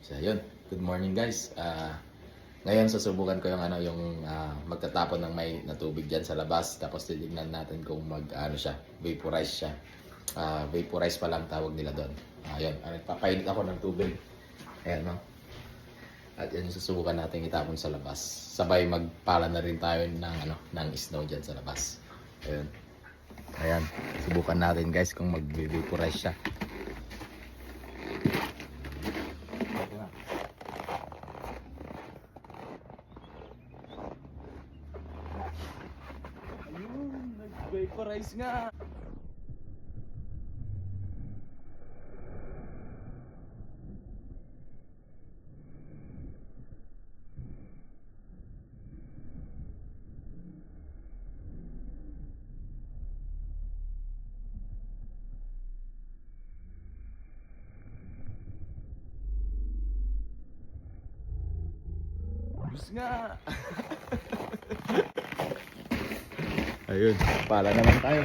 So, yun. Good morning guys. Ngayon susubukan ko yung magtatapon ng may na tubig diyan sa labas, tapos titingnan natin kung siya, vaporize siya. Vaporize pa lang tawag nila doon. Ayun, nagpapainit ako ng tubig. Ayan, no. At yan yung susubukan natin itapon sa labas. Sabay magpala na rin tayo ng snow diyan sa labas. Ayun. Ayan, subukan natin guys kung mag-vaporize siya. Ayun, nag-vaporize nga. Ayos nga. Ayun, pala naman tayo.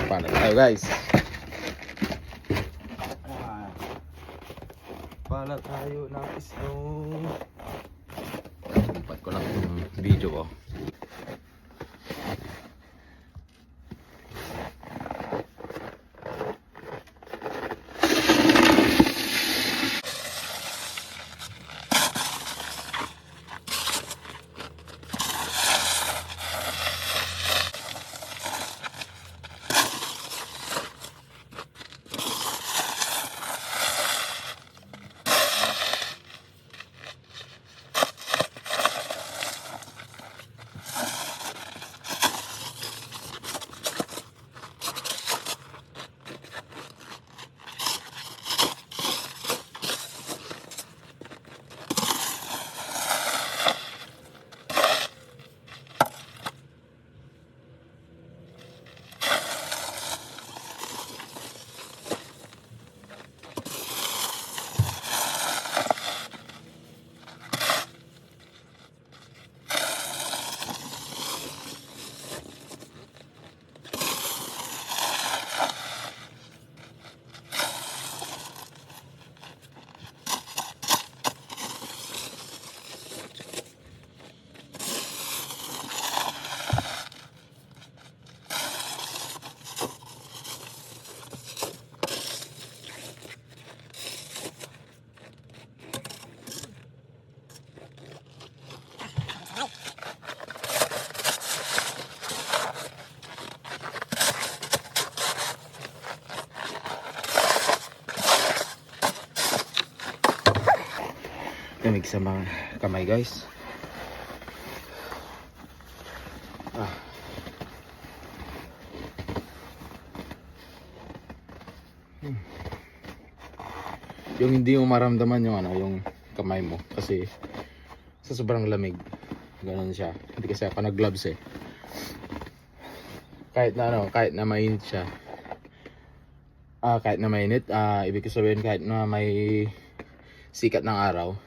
Pala tayo guys. Pala tayo ng snow. Lipat ko lang yung video ko. Lamig sa mga kamay guys. Yung hindi mo maramdaman yung kamay mo kasi sa sobrang lamig. Ganun siya. Hindi kasi ako nag-gloves eh. Kahit na mainit siya. Kahit na mainit, ibig sabihin kahit na may sikat ng araw,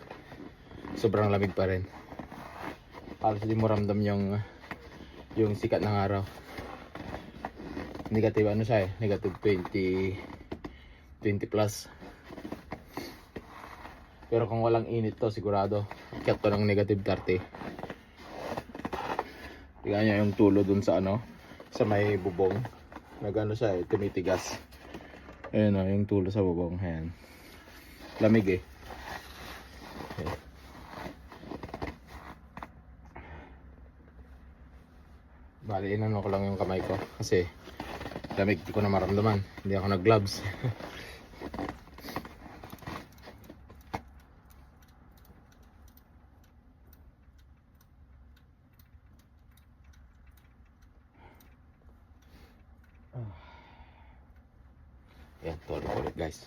sobrang lamig pa rin. Halos hindi mo ramdam yung sikat ng araw. Negative siya eh, negative 20 plus. Pero kung walang init to, sigurado akyat to ng negative 30. Tingnan nyo yung tulo dun sa sa may bubong. Siya eh, tumitigas. Ayun yung tulo sa bubong. Ayan. Lamig eh. Okay. Bali, inano ko lang yung kamay ko kasi lamig, di ko na maramdaman. Hindi ako nag-gloves. Yan, tuloy ulit guys.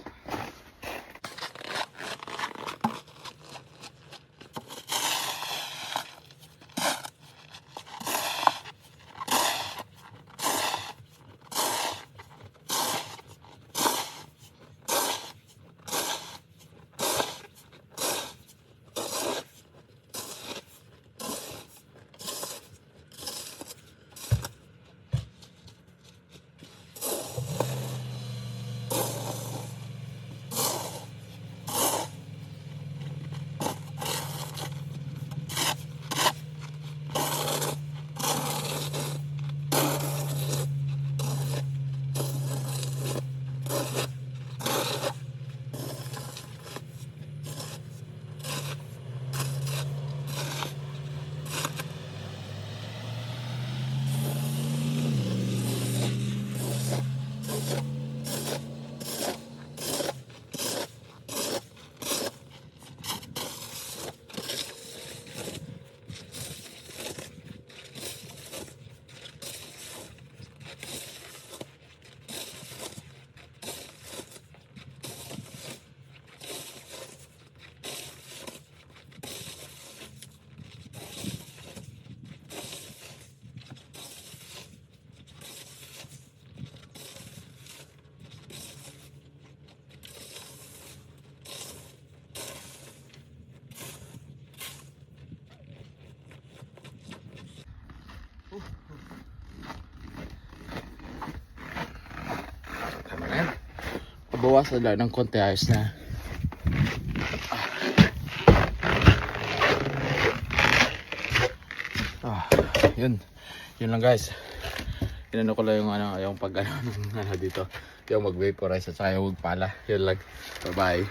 bawasan lang ng konti, ayos na. Yun lang guys. Inano ko lang yung pag ano dito, yung mag vaporize at saka yung magpala. Yun lang. Bye bye.